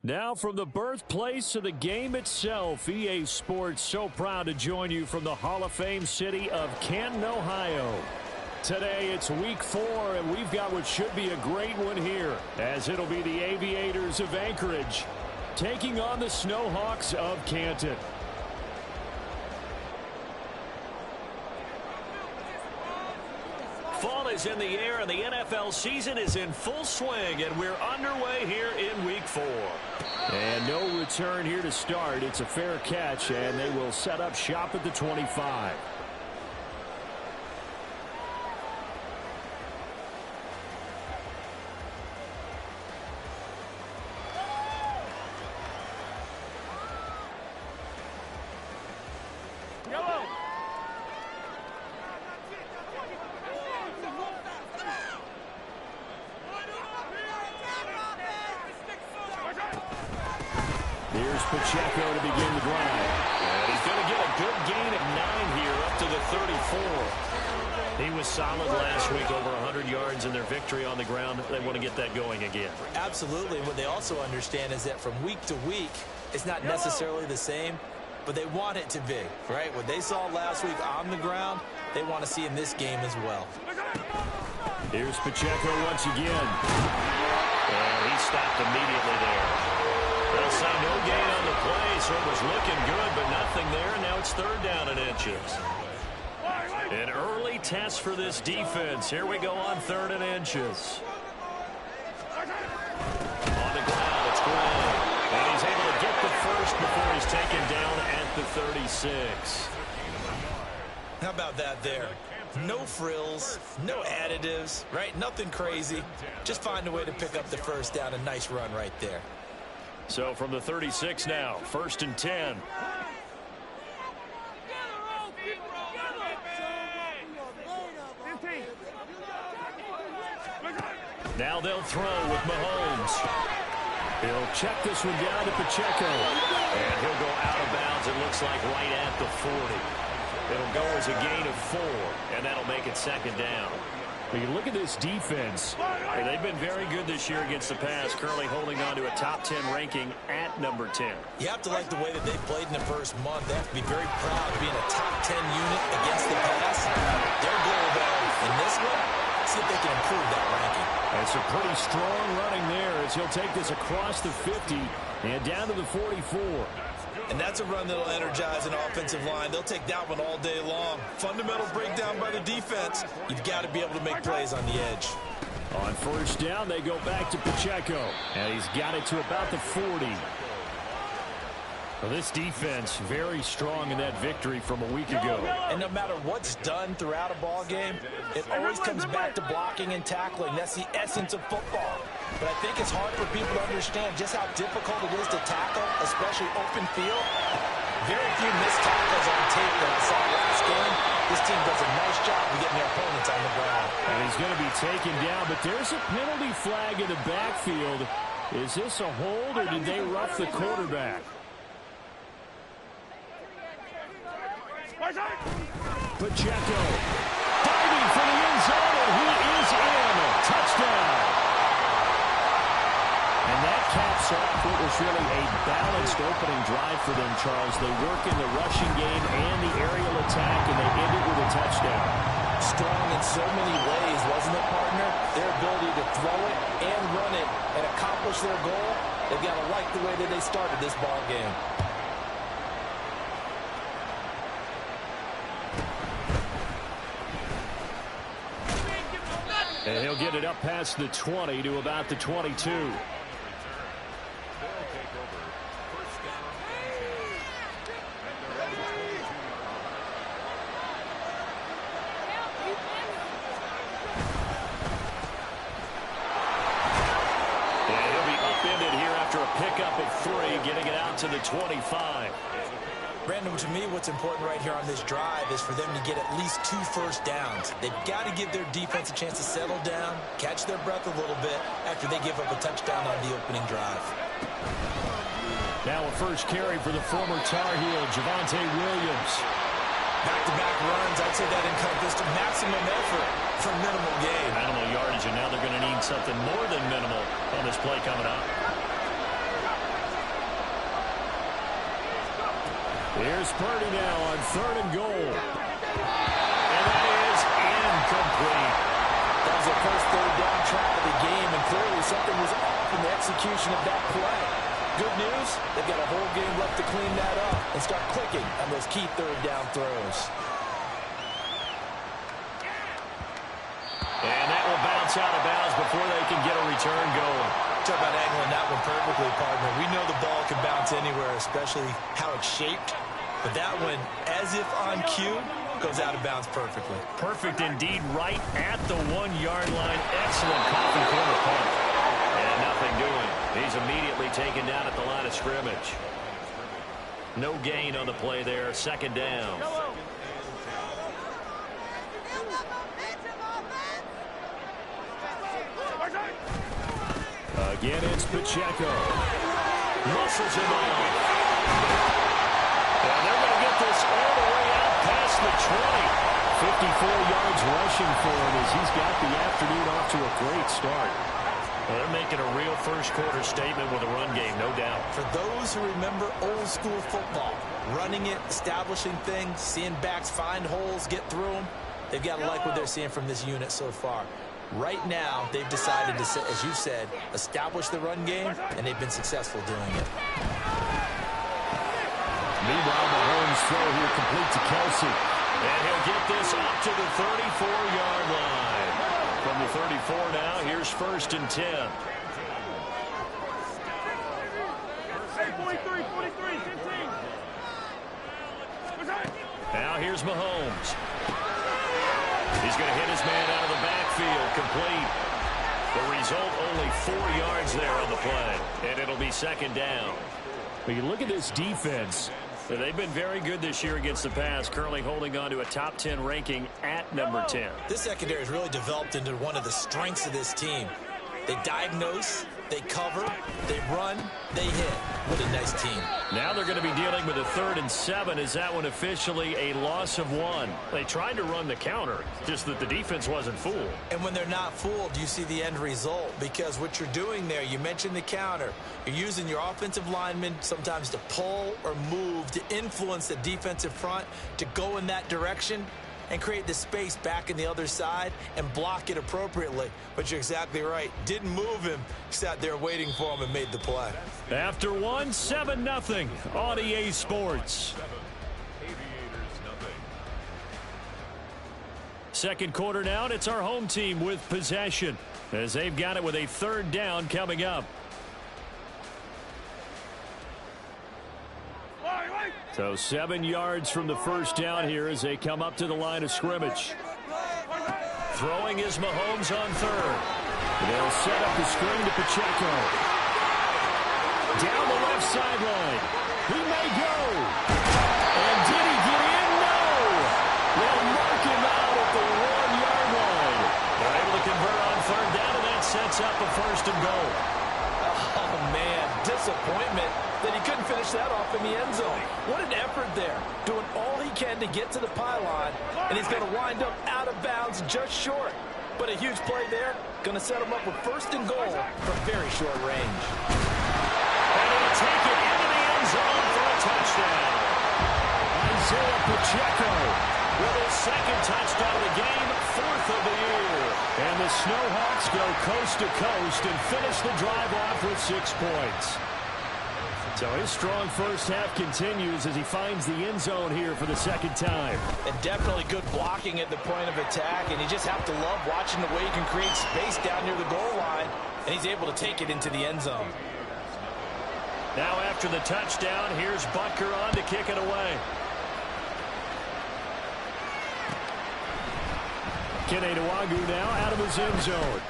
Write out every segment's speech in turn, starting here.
Now from the birthplace of the game itself, EA Sports so proud to join you from the Hall of Fame city of Canton, Ohio. Today it's week 4, and we've got what should be a great one here, as it'll be the Aviators of Anchorage taking on the Snowhawks of Canton. Fall is in the air, and the NFL season is in full swing, and we're underway here in week 4. And no return here to start. It's a fair catch, and they will set up shop at the 25. Here's Pacheco to begin the drive. And he's going to get a good gain of 9 here up to the 34. He was solid last week, over 100 yards in their victory on the ground. They want to get that going again. Absolutely. What they also understand is that from week to week, it's not necessarily the same, but they want it to be, right? What they saw last week on the ground, they want to see in this game as well. Here's Pacheco once again. And he stopped immediately there. They'll say no gain on the play, so it was looking good, but nothing there. Now it's 3rd down and inches. An early test for this defense. Here we go on 3rd and inches. On the ground, it's Gray. And he's able to get the first before he's taken down at the 36. How about that there? No frills, no additives, right? Nothing crazy. Just find a way to pick up the first down. A nice run right there. So from the 36 now, 1st and 10. Now they'll throw with Mahomes. He'll check this one down to Pacheco. And he'll go out of bounds, it looks like, right at the 40. It'll go as a gain of 4, and that'll make it 2nd down. But you look at this defense. They've been very good this year against the pass, currently holding on to a top 10 ranking at number 10. You have to like the way that they played in the first month. They have to be very proud of being a top 10 unit against the pass. Their goal, though, in this one, see if they can improve that ranking. That's a pretty strong running there as he'll take this across the 50 and down to the 44. And that's a run that'll energize an offensive line. They'll take that one all day long. Fundamental breakdown by the defense. You've got to be able to make plays on the edge. On 1st down, they go back to Pacheco. And he's got it to about the 40. Well, this defense very strong in that victory from a week ago. And no matter what's done throughout a ball game, it always comes back to blocking and tackling. That's the essence of football. But I think it's hard for people to understand just how difficult it is to tackle, especially open field. Very few missed tackles on tape that I saw last game. This team does a nice job of getting their opponents on the ground. And he's going to be taken down, but there's a penalty flag in the backfield. Is this a hold, or did they rough the quarterback? Pacheco diving for the end zone, and he is in. Touchdown. And that caps off what was really a balanced opening drive for them, Charles. They work in the rushing game and the aerial attack, and they end it with a touchdown. Strong in so many ways, wasn't it, partner? Their ability to throw it and run it and accomplish their goal, they've got to like the way that they started this ball game. And he'll get it up past the 20 to about the 22. Pickup of 3, getting it out to the 25. Brandon, to me, what's important right here on this drive is for them to get at least 2 first downs. They've got to give their defense a chance to settle down, catch their breath a little bit after they give up a touchdown on the opening drive. Now a first carry for the former Tar Heel, Javonte Williams. Back-to-back runs, I'd say that encompassed maximum effort for minimal gain. Minimal yardage, and now they're going to need something more than minimal on this play coming up. Here's Purdy now on 3rd and goal. And that is incomplete. That was the first third down try of the game, and clearly something was off in the execution of that play. Good news, they've got a whole game left to clean that up and start clicking on those key third down throws. And that will bounce out of bounds before they can get a return going. Talk about angling that one perfectly, partner. We know the ball can bounce anywhere, especially how it's shaped. But that one, as if on cue, goes out of bounds perfectly. Perfect indeed, right at the 1-yard line. Excellent coffee corner punt. And nothing doing. He's immediately taken down at the line of scrimmage. No gain on the play there. 2nd down. Again, it's Pacheco. Muscles him off. And they're going to get this all the way out past the 20. 54 yards rushing for him as he's got the afternoon off to a great start. Well, they're making a real first-quarter statement with a run game, no doubt. For those who remember old-school football, running it, establishing things, seeing backs find holes, get through them, they've got to like what they're seeing from this unit so far. Right now, they've decided to, as you said, establish the run game, and they've been successful doing it. Meanwhile, Mahomes' throw here complete to Kelsey. And he'll get this up to the 34-yard line. From the 34 now, here's 1st and 10. Now here's Mahomes. He's going to hit his man out of the backfield, complete. The result, only 4 yards there on the play, and it'll be 2nd down. But you look at this defense. They've been very good this year against the pass, currently holding on to a top 10 ranking at number 10. This secondary has really developed into one of the strengths of this team. They diagnose, they cover, they run, they hit. What a nice team. Now they're going to be dealing with a 3rd and 7. Is that one officially a loss of 1? They tried to run the counter, just that the defense wasn't fooled. And when they're not fooled, you see the end result. Because what you're doing there, you mentioned the counter. You're using your offensive linemen sometimes to pull or move, to influence the defensive front, to go in that direction and create the space back in the other side and block it appropriately. But you're exactly right. Didn't move him. Sat there waiting for him and made the play. After 1, 7-0 on EA Sports. 2nd quarter now, and it's our home team with possession as they've got it with a 3rd down coming up. So 7 yards from the first down here as they come up to the line of scrimmage. Throwing is Mahomes on 3rd. They'll set up the screen to Pacheco. Down the left sideline. He may go. And did he get in? No. They'll mark him out at the 1-yard line. They're able to convert on 3rd down, and that sets up a 1st and goal. Oh, man, disappointment that he couldn't finish that off in the end zone. What an effort there, doing all he can to get to the pylon, and he's going to wind up out of bounds just short. But a huge play there, going to set him up with 1st and goal from very short range. And he'll take it into the end zone for a touchdown. Isaiah Pacheco with his 2nd touchdown of the game, 4th of the year. And the Snowhawks go coast to coast and finish the drive off with 6 points. So his strong first half continues as he finds the end zone here for the 2nd time. And definitely good blocking at the point of attack, and you just have to love watching the way he can create space down near the goal line, and he's able to take it into the end zone. Now after the touchdown, here's Butker on to kick it away. Kene Nwangwu now out of his end zone.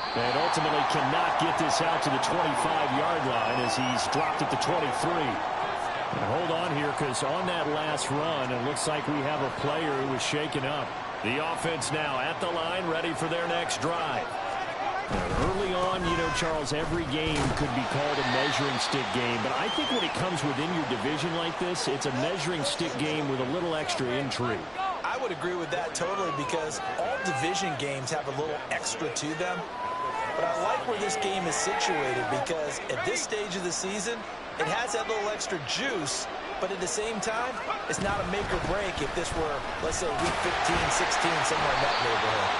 And ultimately cannot get this out to the 25-yard line as he's dropped at the 23. Now hold on here, because on that last run, it looks like we have a player who was shaken up. The offense now at the line, ready for their next drive. Now, early on, you know, Charles, every game could be called a measuring stick game. But I think when it comes within your division like this, it's a measuring stick game with a little extra intrigue. I would agree with that totally, because all division games have a little extra to them. But I like where this game is situated, because at this stage of the season, it has that little extra juice But at the same time, it's not a make or break if this were, let's say, week 15, 16, somewhere in that neighborhood.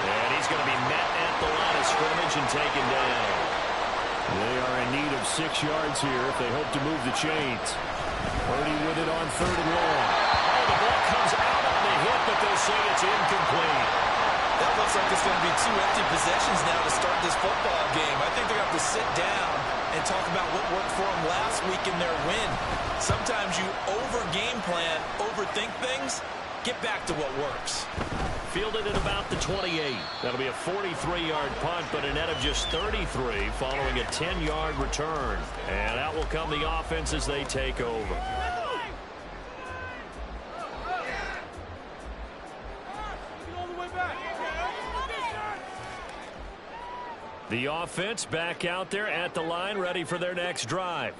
And he's going to be met at the line of scrimmage and taken down. They are in need of 6 yards here if they hope to move the chains. Purdy with it on 3rd and long. Oh, the ball comes out on the hit, but they'll say it's incomplete. That looks like it's going to be 2 empty possessions now to start this football game. I think they're going to have to sit down and talk about what worked for them last week in their win. Sometimes you over-game plan, overthink things. Get back to what works. Fielded at about the 28. That'll be a 43-yard punt, but a net of just 33 following a 10-yard return. And out will come the offense as they take over. The offense back out there at the line, ready for their next drive.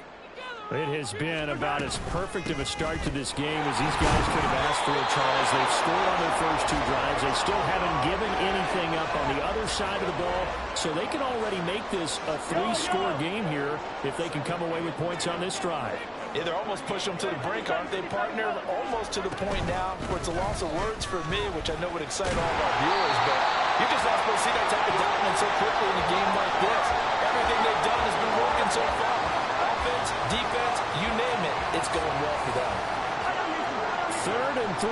It has been about as perfect of a start to this game as these guys could have asked for, Charles. They've scored on their first 2 drives. They still haven't given anything up on the other side of the ball, so they can already make this a 3-score game here if they can come away with points on this drive. Yeah, they're almost pushing them to the brink, aren't they, partner? Almost to the point now where it's a loss of words for me, which I know would excite all of our viewers, but you're just not supposed to see that type of dominance so quickly in a game like this. Everything they've done has been working so far. Offense, defense, you name it, it's going well for them. 3rd and 3.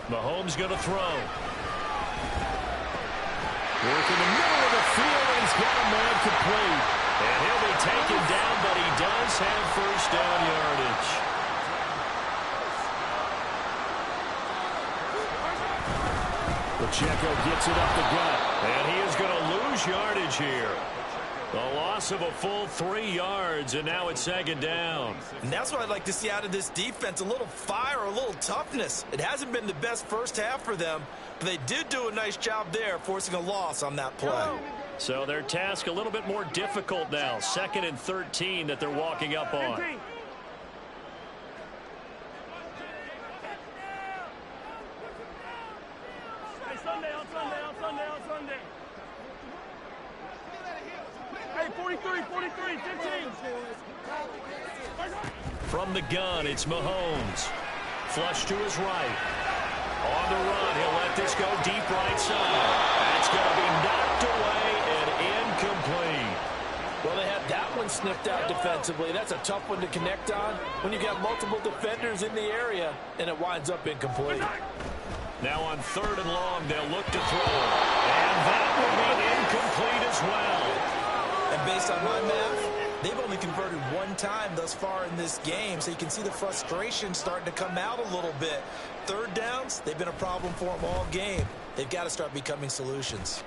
Mahomes going to throw. Work in the middle of the field, and he's got a man complete. And he'll be taken down, but he does have first down yardage. Pacheco gets it up the gut, and he is going to lose yardage here. A loss of a full 3 yards, and now it's 2nd down. And that's what I'd like to see out of this defense, a little fire, a little toughness. It hasn't been the best first half for them, but they did do a nice job there, forcing a loss on that play. So their task a little bit more difficult now. 2nd and 13 that they're walking up on. Hey, 43, 15. From the gun, it's Mahomes. Flush to his right. On the run, he'll let this go deep right side. That's going to be knocked away and incomplete. Well, they had that one sniffed out defensively. That's a tough one to connect on when you got multiple defenders in the area, and it winds up incomplete. Now on 3rd and long, they'll look to throw. And that will be incomplete as well. And based on my math, they've only converted 1 time thus far in this game, so you can see the frustration starting to come out a little bit. 3rd downs, they've been a problem for them all game. They've got to start becoming solutions.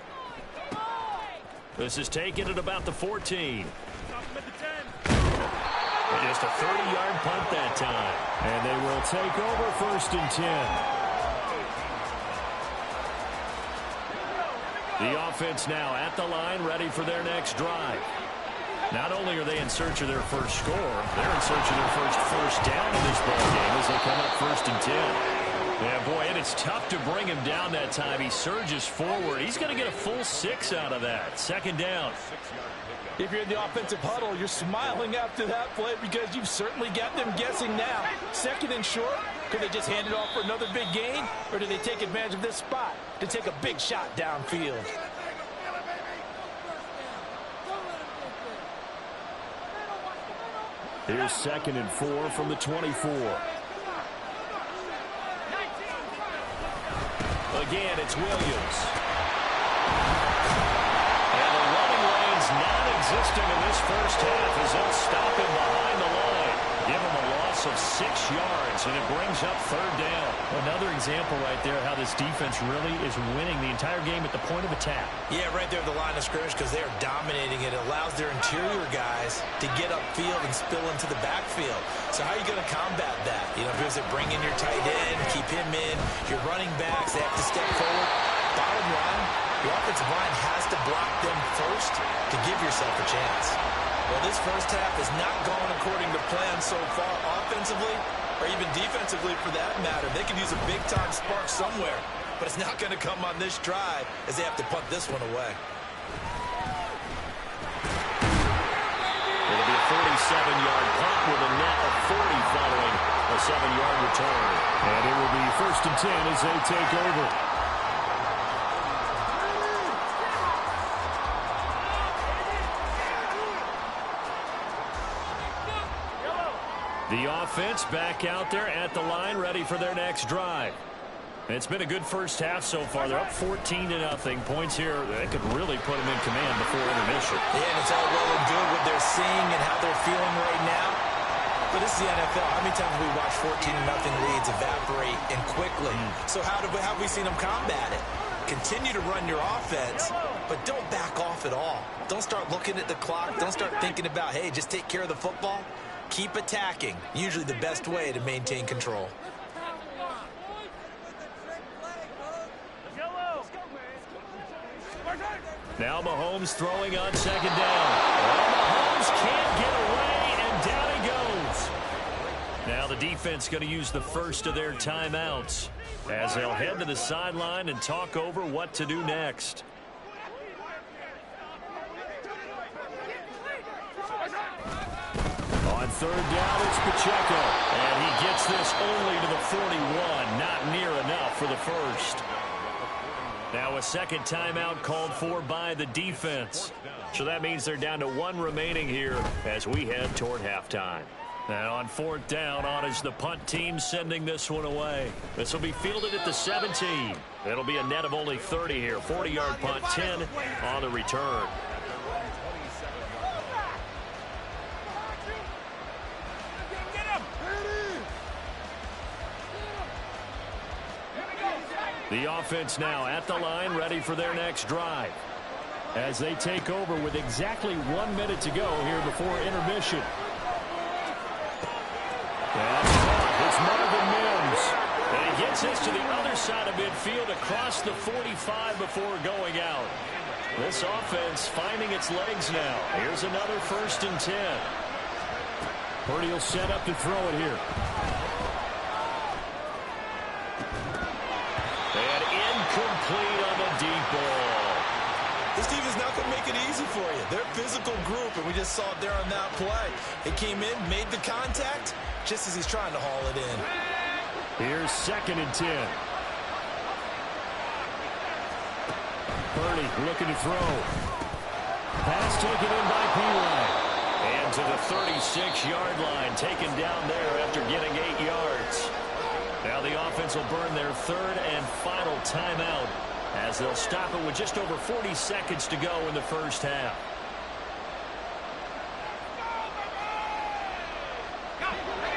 This is taken at about the 14. Just a 30-yard punt that time. And they will take over 1st and 10. The offense now at the line, ready for their next drive. Not only are they in search of their first score, they're in search of their first down in this ball game as they come up 1st and 10. Yeah, boy, and it's tough to bring him down that time. He surges forward. He's going to get a full 6 out of that. 2nd down. If you're in the offensive huddle, you're smiling after that play because you've certainly got them guessing now. 2nd and short, could they just hand it off for another big gain? Or do they take advantage of this spot to take a big shot downfield? Here's 2nd and 4 from the 24. Again, it's Williams. And the running lane's non-existent in this first half as they'll stop him behind the line. Give him a loss of 6 yards, and it brings up 3rd down. Another example right there how this defense really is winning the entire game at the point of attack. Yeah, right there at the line of scrimmage because they are dominating it. It allows their interior guys to get upfield and spill into the backfield. So how are you going to combat that? You know, because they bring in your tight end, keep him in, your running backs, they have to step forward. Bottom line, your offensive line has to block them first to give yourself a chance. Well, this first half is not going according to plan so far offensively or even defensively for that matter. They could use a big-time spark somewhere. but it's not going to come on this drive as they have to punt this one away. It'll be a 47-yard punt with a net of 40 following a 7-yard return. And it will be 1st and 10 as they take over. The offense back out there at the line, ready for their next drive. It's been a good first half so far. They're up 14-0. Points here, they could really put them in command before intermission. Yeah, and it's all well and good what they're seeing and how they're feeling right now. But this is the NFL. How many times have we watched 14-0 leads evaporate and quickly? So how have we seen them combat it? Continue to run your offense, but don't back off at all. Don't start looking at the clock. Don't start thinking about, hey, just take care of the football. Keep attacking. Usually the best way to maintain control. Now Mahomes throwing on 2nd down. Well, Mahomes can't get away, and down he goes. Now the defense going to use the first of their timeouts as they'll head to the sideline and talk over what to do next. On 3rd down, it's Pacheco. And he gets this only to the 41. Not near enough for the first. Now a 2nd timeout called for by the defense. So that means they're down to 1 remaining here as we head toward halftime. And on 4th down, on is the punt team sending this one away. This will be fielded at the 17. It'll be a net of only 30 here. 40-yard punt, 10 on the return. The offense now at the line, ready for their next drive. As they take over with exactly 1 minute to go here before intermission. That's caught. It's Marvin Mims. And he gets this to the other side of midfield across the 45 before going out. This offense finding its legs now. Here's another 1st and 10. Purdy will set up to throw it here. And incomplete on the deep ball. This team is not going to make it easy for you. They're a physical group, and we just saw it there on that play. It came in, made the contact, just as he's trying to haul it in. Here's 2nd and 10. Purdy looking to throw. Pass taken in by P-Line. And to the 36-yard line, taken down there after getting 8 yards. Now the offense will burn their 3rd and final timeout as they'll stop it with just over 40 seconds to go in the first half.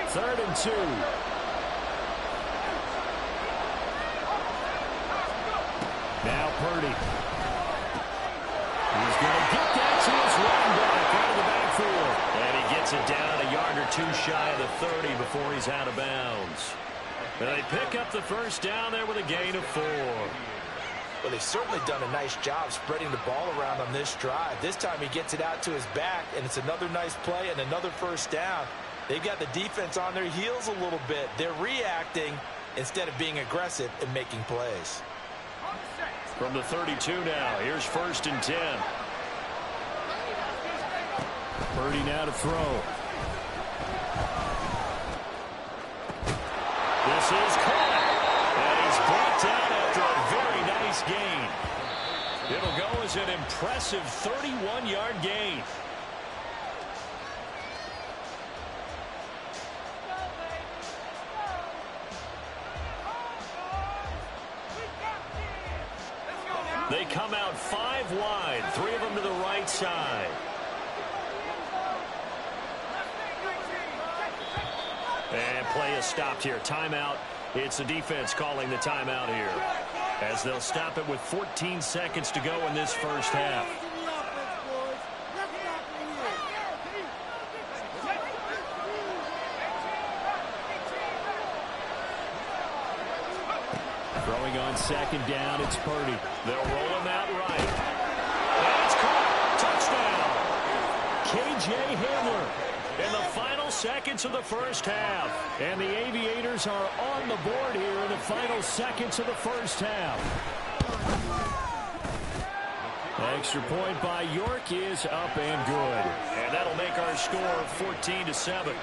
Third and 2. Now Purdy. He's going to get that to his running back out of the backfield. And he gets it down a yard or 2 shy of the 30 before he's out of bounds. And they pick up the 1st down there with a gain of 4. Well, they've certainly done a nice job spreading the ball around on this drive. This time he gets it out to his back, and it's another nice play and another 1st down. They've got the defense on their heels a little bit. They're reacting instead of being aggressive and making plays. From the 32 now, here's 1st and 10. Purdy now to throw. This is caught. And he's brought down after a very nice gain. It'll go as an impressive 31-yard gain. They come out 5 wide, 3 of them to the right side. And play is stopped here. Timeout. It's the defense calling the timeout here as they'll stop it with 14 seconds to go in this first half. Throwing on 2nd down, it's Purdy. They'll roll him out right. And it's caught. Touchdown. K.J. Hamler. in the final seconds of the first half. And the Aviators are on the board here in the final seconds of the first half. Extra point by York is up and good. And that'll make our score 14-7.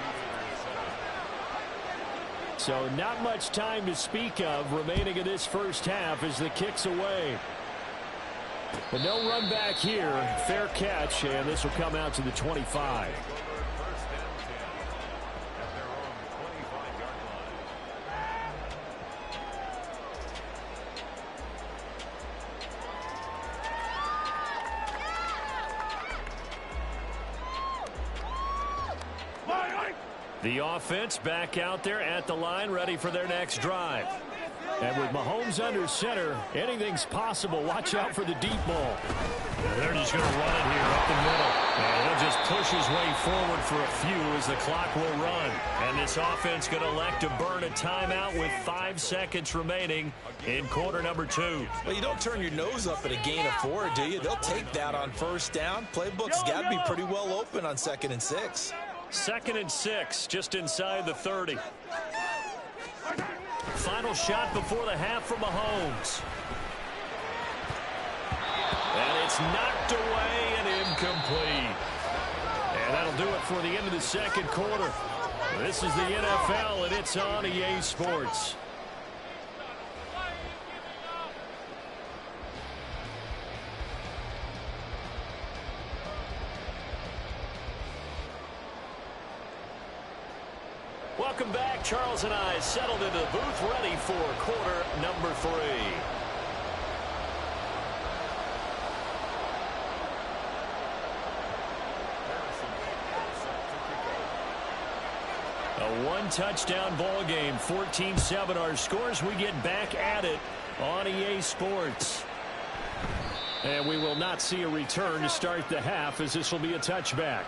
So not much time to speak of remaining in this first half as the kick's away. But no run back here. Fair catch, and this will come out to the 25. The offense back out there at the line, ready for their next drive. And with Mahomes under center, anything's possible. Watch out for the deep ball. And they're just going to run it here up the middle. And he'll just push his way forward for a few as the clock will run. And this offense going to elect to burn a timeout with 5 seconds remaining in quarter number 2. Well, you don't turn your nose up at a gain of 4, do you? They'll take that on first down. Playbook's got to be pretty well open on 2nd and 6. 2nd and 6, just inside the 30. Final shot before the half for Mahomes. And it's knocked away and incomplete. And that'll do it for the end of the second quarter. This is the NFL, and it's on EA Sports. Welcome back. Charles and I settled into the booth, ready for quarter number 3. A one-touchdown ball game, 14-7 our scores. We get back at it on EA Sports. And we will not see a return to start the half, as this will be a touchback.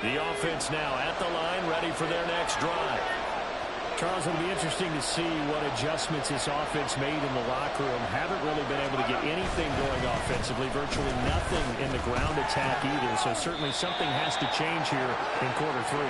The offense now at the line, ready for their next drive. Charles, it'll be interesting to see what adjustments this offense made in the locker room. Haven't really been able to get anything going offensively, virtually nothing in the ground attack either. So certainly something has to change here in quarter 3.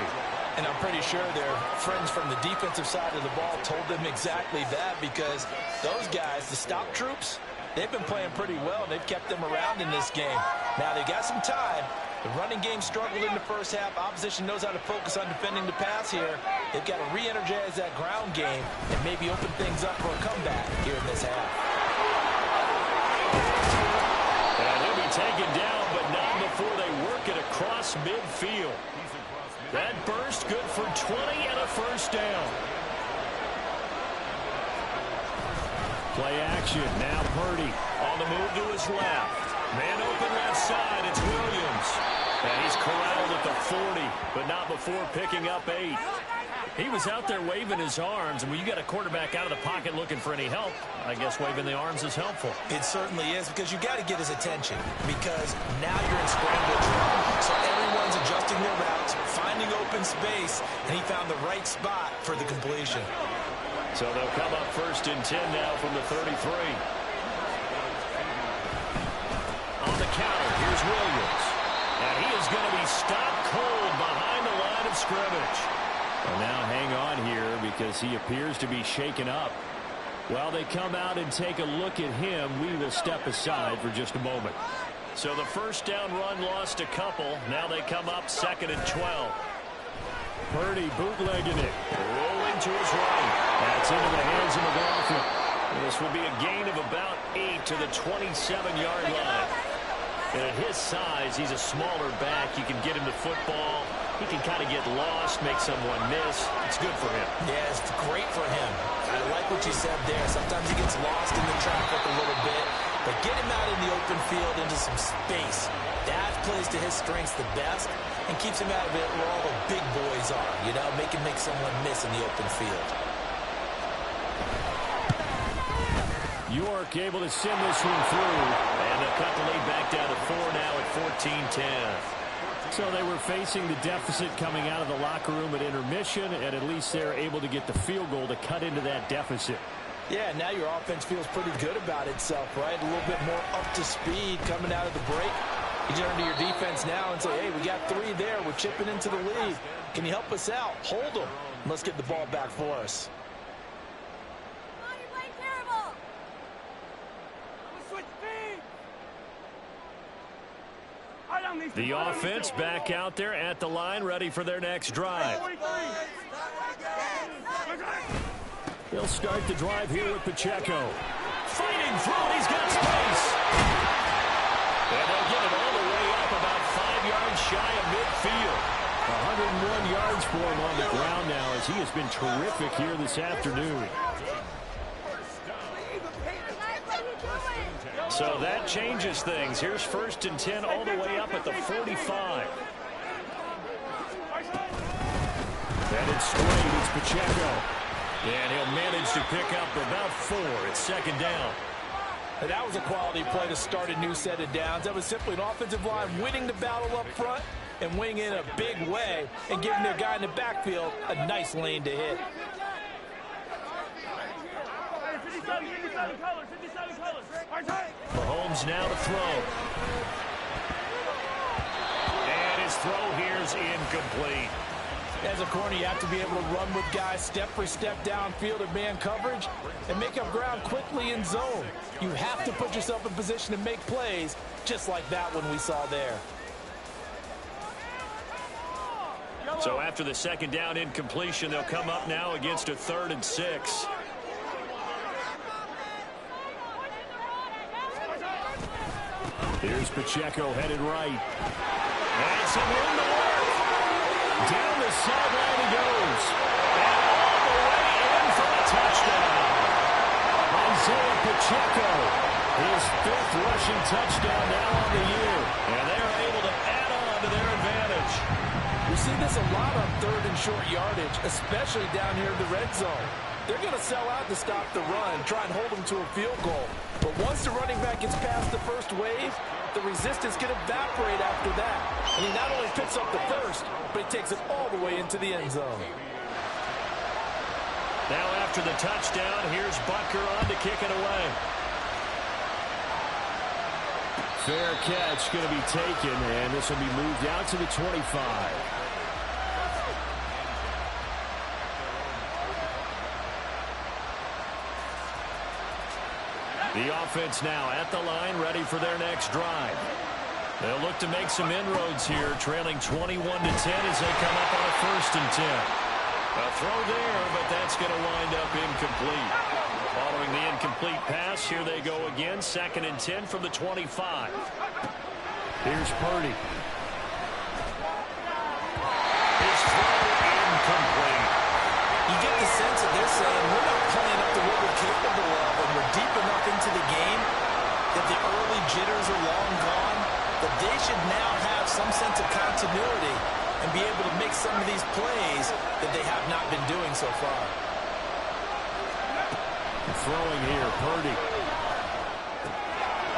And I'm pretty sure their friends from the defensive side of the ball told them exactly that, because those guys, the stop troops, they've been playing pretty well. They've kept them around in this game. Now they've got some time. The running game struggled in the first half. Opposition knows how to focus on defending the pass here. They've got to re-energize that ground game and maybe open things up for a comeback here in this half. And he'll be taken down, but not before they work it across midfield. That burst good for 20 and a first down. Play action. Now Purdy on the move to his left. Man open left side. It's Williams. And he's corralled at the 40, but not before picking up 8. He was out there waving his arms, and when you got a quarterback out of the pocket looking for any help, I guess waving the arms is helpful. It certainly is, because you got to get his attention, because now you're in scramble drill. So everyone's adjusting their routes, finding open space, and he found the right spot for the completion. So they'll come up 1st and 10 now from the 33. On the counter, here's Williams. And he is going to be stopped cold behind the line of scrimmage. Well, now hang on here, because he appears to be shaken up. While they come out and take a look at him, we will step aside for just a moment. So the first down run lost a couple. Now they come up 2nd and 12. Purdy bootlegging it. Rolling to his right. That's into the hands of McLaughlin. This will be a gain of about 8 to the 27-yard line. And at his size, he's a smaller back. You can get him the football. He can kind of get lost, make someone miss. It's good for him. Yeah, it's great for him. I like what you said there. Sometimes he gets lost in the traffic a little bit, but get him out in the open field into some space. That plays to his strengths the best and keeps him out of it where all the big boys are, you know, make someone miss in the open field. York able to send this one through, and they'll cut the lead back down to 4 now at 14-10. So they were facing the deficit coming out of the locker room at intermission, and at least they're able to get the field goal to cut into that deficit. Yeah, now your offense feels pretty good about itself, right? A little bit more up to speed coming out of the break. You turn to your defense now and say, hey, we got 3 there. We're chipping into the lead. Can you help us out? Hold them. Let's get the ball back for us. The offense back out there at the line, ready for their next drive. They'll start the drive here with Pacheco. Fighting through, he's got space. And they'll get it all the way up about 5 yards shy of midfield. 101 yards for him on the ground now as he has been terrific here this afternoon. So that changes things. Here's 1st and 10 all the way up at the 45. And it's straight. It's Pacheco. And he'll manage to pick up about 4. It's 2nd down. And that was a quality play to start a new set of downs. That was simply an offensive line winning the battle up front and winning in a big way and giving their guy in the backfield a nice lane to hit. Mahomes now to throw. And his throw here's incomplete. As a corner, you have to be able to run with guys step for step downfield in man coverage and make up ground quickly in zone. You have to put yourself in position to make plays, just like that one we saw there. So after the 2nd down incompletion, they'll come up now against a 3rd and 6. Here's Pacheco headed right. And some room to work. Down the sideline he goes. And all the way in for a touchdown. Isaiah Pacheco, his 5th rushing touchdown now on the year. And they're able to add on to their advantage. We see this a lot on 3rd and short yardage, especially down here in the red zone. They're going to sell out to stop the run, try and hold them to a field goal. But once the running back gets past the first wave, the resistance can evaporate after that. And he not only picks up the first, but he takes it all the way into the end zone. Now after the touchdown, here's Butker on to kick it away. Fair catch going to be taken, and this will be moved out to the 25. The offense now at the line, ready for their next drive. They'll look to make some inroads here, trailing 21-10 as they come up on a 1st and 10. A throw there, but that's going to wind up incomplete. Following the incomplete pass, here they go again, 2nd and 10 from the 25. Here's Purdy. His throw incomplete. You get the sense that they're saying we're not playing up to what we're capable of, and we're deep enough into the game that the early jitters are long gone, that they should now have some sense of continuity and be able to make some of these plays that they have not been doing so far. Throwing here, Purdy.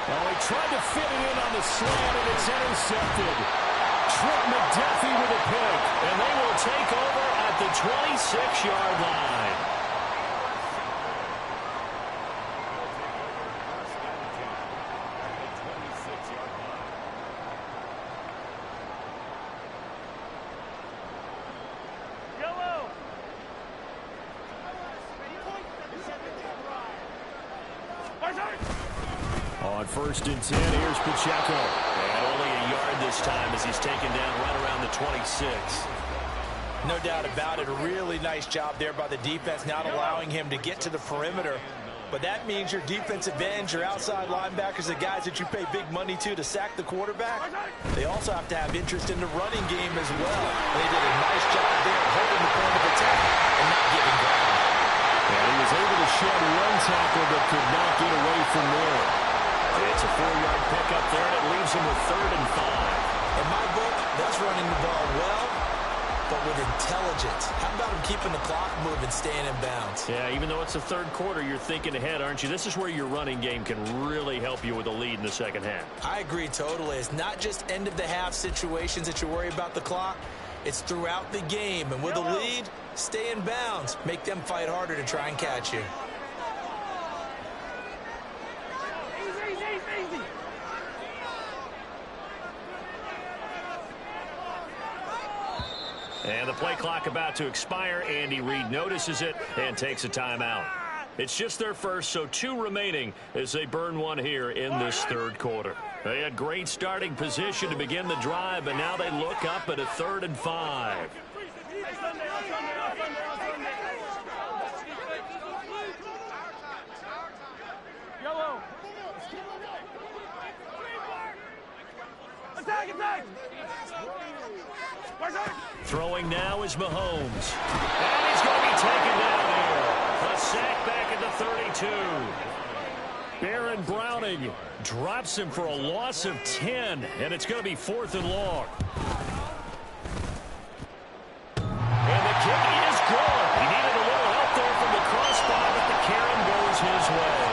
Oh, he tried to fit it in on the slant, and it's intercepted. Trent McDuffie with a pick, and they will take over at the 26-yard line. On 1st and 10, here's Pacheco. And only a yard this time as he's taken down right around the 26. No doubt about it. A really nice job there by the defense, not allowing him to get to the perimeter. But that means your defensive ends, your outside linebackers, the guys that you pay big money to sack the quarterback, they also have to have interest in the running game as well. And they did a nice job there holding the point of attack and not giving ground. And he was able to shed one tackle but could not get away from there. It's a 4-yard pickup there, and it leaves him with 3rd and 5. In my book, that's running the ball well, but with intelligence. How about him keeping the clock moving, staying in bounds? Yeah, even though it's the 3rd quarter, you're thinking ahead, aren't you? This is where your running game can really help you with a lead in the 2nd half. I agree totally. It's not just end-of-the-half situations that you worry about the clock. It's throughout the game. And with a lead, stay in bounds. Make them fight harder to try and catch you. And the play clock about to expire. Andy Reid notices it and takes a timeout. It's just their first, so 2 remaining as they burn one here in this third quarter. They had great starting position to begin the drive, but now they look up at a 3rd and 5. Yellow. Attack, attack. Throwing now is Mahomes. And he's going to be taken down here. A sack back at the 32. Baron Browning drops him for a loss of 10, and it's going to be 4th and long. And the kick is good. He needed a little help there from the crossbar, but the carry goes his way.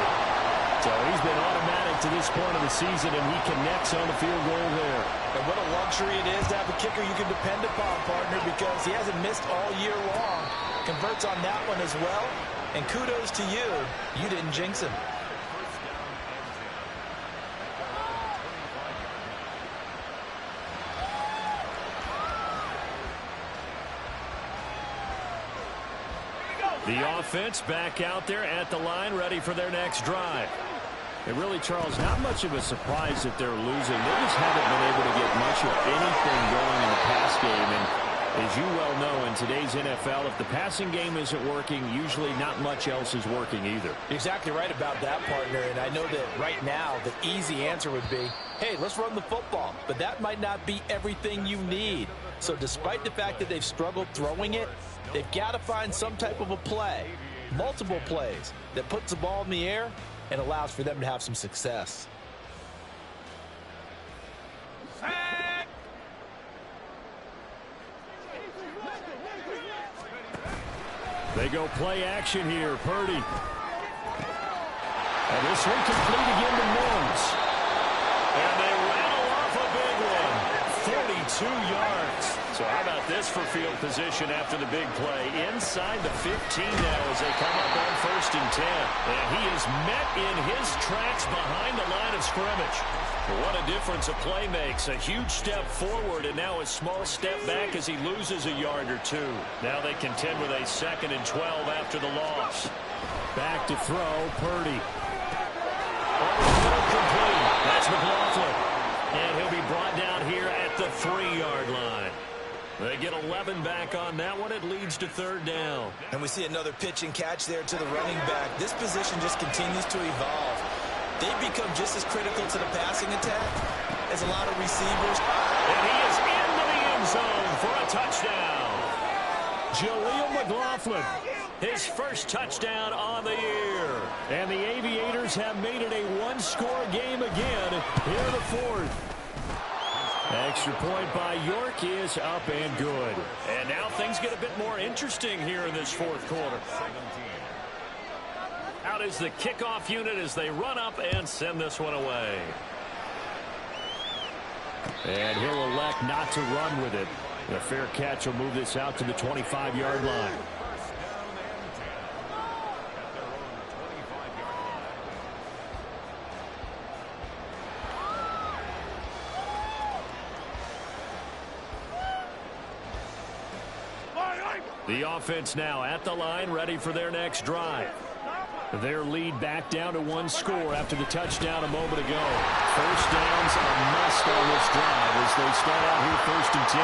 So he's been automatic to this point of the season, and he connects on the field goal there. And what a luxury it is to have a kicker you can depend upon, partner, because he hasn't missed all year long. Converts on that one as well. And kudos to you. You didn't jinx him. The offense back out there at the line, ready for their next drive. And really, Charles, not much of a surprise that they're losing. They just haven't been able to get much of anything going in the pass game. And as you well know, in today's NFL, if the passing game isn't working, usually not much else is working either. You're exactly right about that, partner. And I know that right now the easy answer would be, hey, let's run the football. But that might not be everything you need. So despite the fact that they've struggled throwing it, they've got to find some type of a play, multiple plays, that puts the ball in the air and allows for them to have some success. They go play action here. Purdy. And this one complete again to Mills. And they rattle off a big one. 42 yards. So how about this for field position after the big play? Inside the 15 now as they come up on 1st and 10. And he is met in his tracks behind the line of scrimmage. What a difference a play makes. A huge step forward and now a small step back as he loses a yard or 2. Now they contend with a 2nd and 12 after the loss. Back to throw, Purdy. Complete. That's McLaughlin. And he'll be brought down here at the 3-yard line. They get 11 back on that one. It leads to 3rd down. And we see another pitch and catch there to the running back. This position just continues to evolve. They've become just as critical to the passing attack as a lot of receivers. And he is into the end zone for a touchdown. Jaleel McLaughlin. His first touchdown on the year. And the Aviators have made it a 1-score game again here in the 4th. Extra point by York is up and good. And now things get a bit more interesting here in this 4th quarter. Out is the kickoff unit as they run up and send this one away. And he'll elect not to run with it. A fair catch will move this out to the 25-yard line. The offense now at the line, ready for their next drive. Their lead back down to 1 score after the touchdown a moment ago. First downs a must on this drive as they start out here 1st and 10.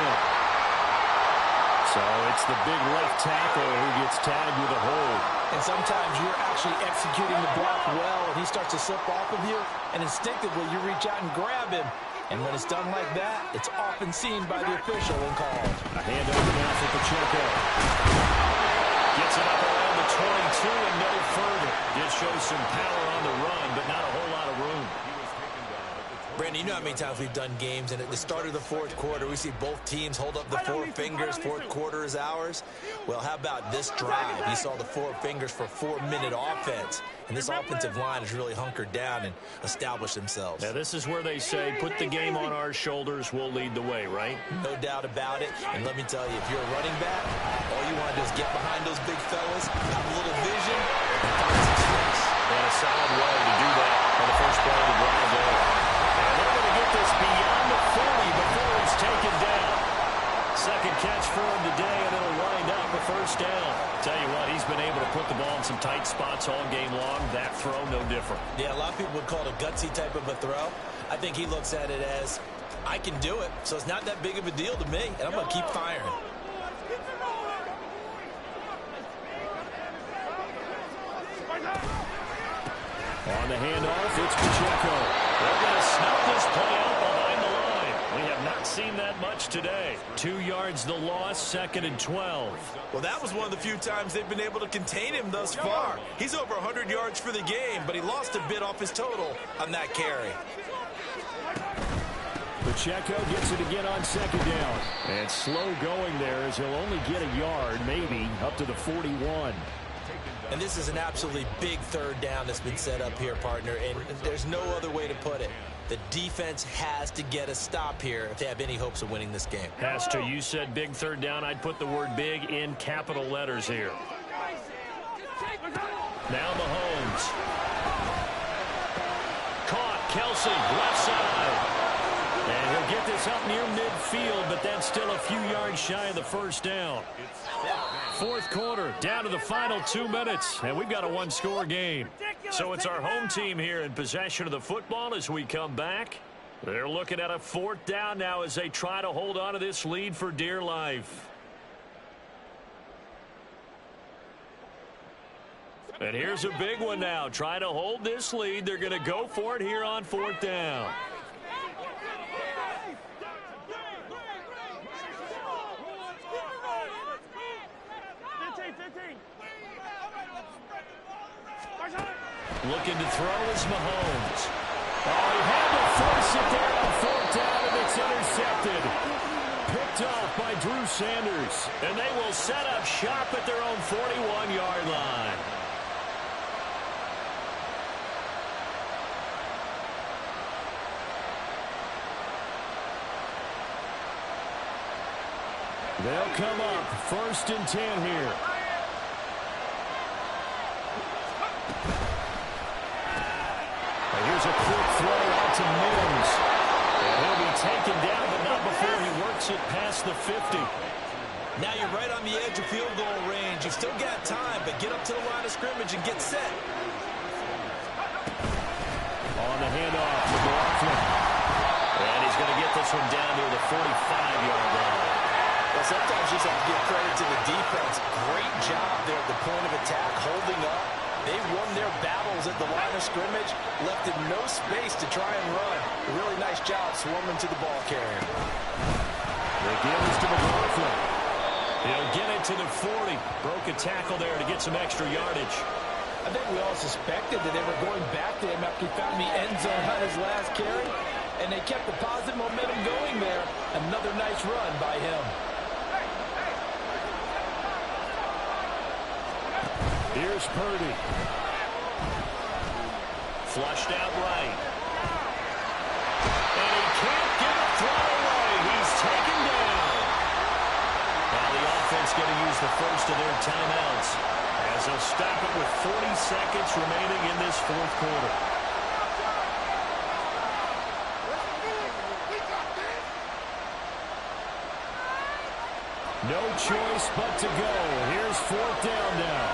So it's the big left tackle who gets tagged with a hold. And sometimes you're actually executing the block well, and he starts to slip off of you, and instinctively you reach out and grab him. And when it's done like that, it's often seen by the official and called. A handover now for Pacheco. Gets it up around the 22 and no further. Did show some power on the run, but not a whole lot of room. Brandon, you know how many times we've done games, and at the start of the 4th quarter, we see both teams hold up the 4 fingers. 4th quarter is ours. Well, how about this drive? You saw the 4 fingers for 4-minute offense. And this offensive line has really hunkered down and established themselves. Now, this is where they say, put the game on our shoulders, we'll lead the way, right? No doubt about it. And let me tell you, if you're a running back, all you want to do is get behind those big fellas, have a little vision, and find some space. And a solid way to do that on the first play of the drive there. And they're going to get this beyond the 40 before it's taken down. Second catch for him today. spots all game long. That throw, no different. Yeah, a lot of people would call it a gutsy type of a throw. I think he looks at it as, I can do it, so it's not that big of a deal to me, and I'm going to keep firing. On the handoff, it's Pacheco. They're going to snuff this play out behind the line. We have not seen that much today. 2 yards the loss, 2nd and 12. Well, that was one of the few times they've been able to contain him thus far. He's over 100 yards for the game, but he lost a bit off his total on that carry. Pacheco gets it again on 2nd down. And slow going there as he'll only get a yard, maybe, up to the 41. And this is an absolutely big 3rd down that's been set up here, partner, and there's no other way to put it. The defense has to get a stop here if they have any hopes of winning this game. Has to. You said big 3rd down. I'd put the word big in capital letters here. Now Mahomes. Caught. Kelsey, left side. And he'll get this up near midfield, but that's still a few yards shy of the 1st down. 4th quarter, down to the final 2 minutes, and we've got a 1-score game. So it's our home team here in possession of the football as we come back. They're looking at a 4th down now as they try to hold on to this lead for dear life. And here's a big one now. Trying to hold this lead. They're going to go for it here on 4th down. Looking to throw is Mahomes. Oh, he had to force it there on 4th down, and it's intercepted. Picked off by Drew Sanders. And they will set up shop at their own 41-yard line. They'll come up 1st and 10 here. Here's a quick throw out to Mims. And he'll be taken down, but not before he works it past the 50. Now you're right on the edge of field goal range. You've still got time, but get up to the line of scrimmage and get set. On the handoff to McLaughlin. And he's going to get this one down near the 45-yard line. Well, sometimes you just have to give credit to the defense. Great job there at the point of attack, holding up. They won their battles at the line of scrimmage, left in no space to try and run. A really nice job swarming to the ball carrier. They give this to McLaughlin. He'll get it to the 40. Broke a tackle there to get some extra yardage. I think we all suspected that they were going back to him after he found the end zone on his last carry, and they kept the positive momentum going there. Another nice run by him. Here's Purdy. Flushed out right. And he can't get a throw away. He's taken down. Now the offense going to use the first of their timeouts as they'll stop it with 40 seconds remaining in this 4th quarter. No choice but to go. Here's 4th down now.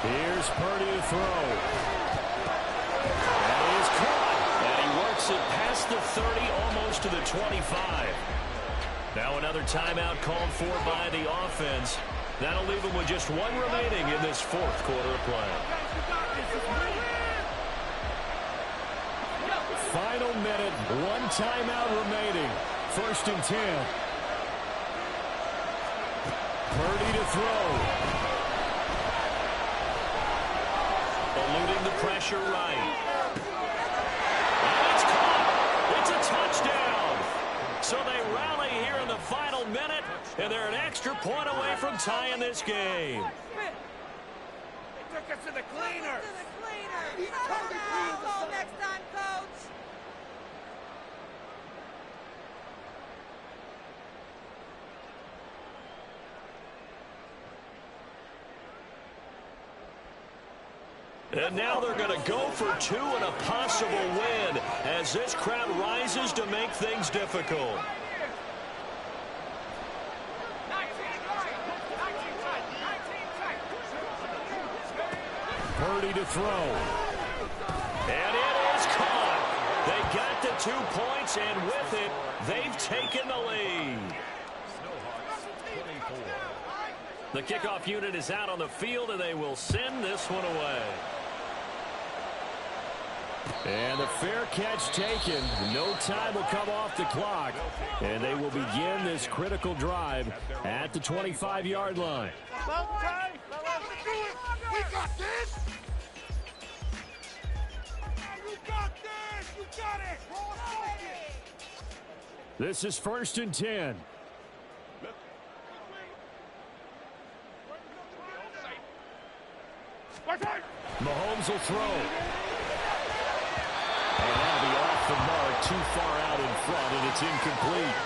Here's Purdy to throw. And he is caught. And he works it past the 30, almost to the 25. Now another timeout called for by the offense. That'll leave them with just 1 remaining in this 4th quarter of play. Final minute, 1 timeout remaining. 1st and 10. Purdy to throw. Eluding the pressure right. And it's caught. It's a touchdown. So they rally here in the final minute, and they're an extra point away from tying this game. They took us to the cleaners. Oh, next time, coach. And now they're going to go for two and a possible win as this crowd rises to make things difficult. Purdy to throw. And it is caught. They got the 2 points, and with it, they've taken the lead. The kickoff unit is out on the field, and they will send this one away. And the fair catch taken. No time will come off the clock. And they will begin this critical drive at the 25-yard line. We got this! You got this! You got it! This is 1st and 10. Mahomes will throw. And that'll be off the mark, too far out in front, and it's incomplete.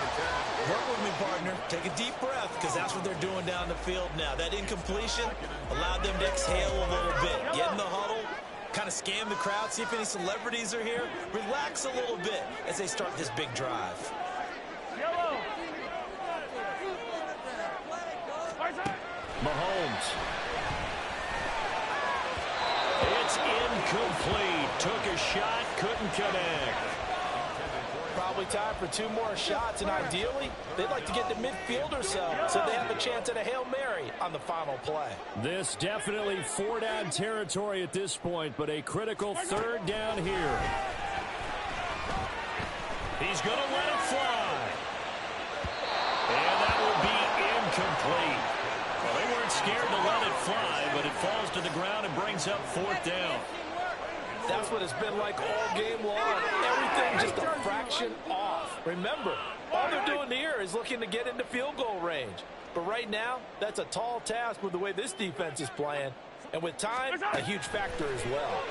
Work with me, partner. Take a deep breath, because that's what they're doing down the field now. That incompletion allowed them to exhale a little bit. Get in the huddle, kind of scan the crowd, see if any celebrities are here. Relax a little bit as they start this big drive. Mahomes. It's incomplete. Took a shot, couldn't connect. Probably time for 2 more shots, and ideally, they'd like to get to midfield or so they have a chance at a Hail Mary on the final play. This definitely 4-down territory at this point, but a critical 3rd down here. He's going to let it fly. And that will be incomplete. Well, they weren't scared to let it fly, but it falls to the ground and brings up 4th down. That's what it's been like all game long. Everything just a fraction off. Remember, all they're doing here is looking to get into field goal range. But right now, that's a tall task with the way this defense is playing. And with time, a huge factor as well.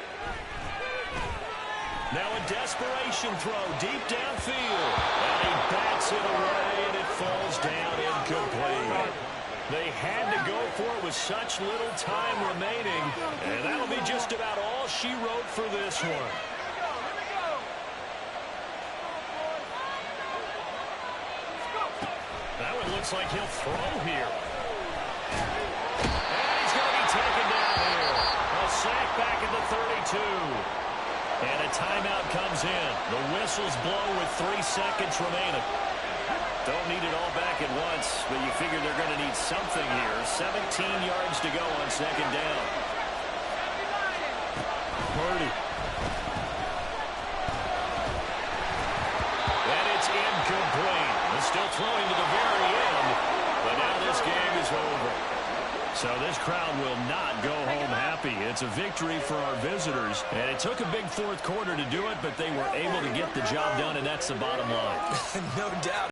Now a desperation throw deep downfield. And he bats it away, and it falls down incomplete. They had to go for it with such little time remaining, and that'll be just about all she wrote for this one. That one looks like he'll throw here. And he's going to be taken down here. A sack back at the 32. And a timeout comes in. The whistles blow with 3 seconds remaining. Don't need it all back at once, but you figure they're going to need something here. 17 yards to go on 2nd down. Purdy. And it's incomplete. They're still throwing to the very end, but now this game is over. So this crowd will not go home happy. It's a victory for our visitors, and it took a big 4th quarter to do it, but they were able to get the job done, and that's the bottom line. No doubt.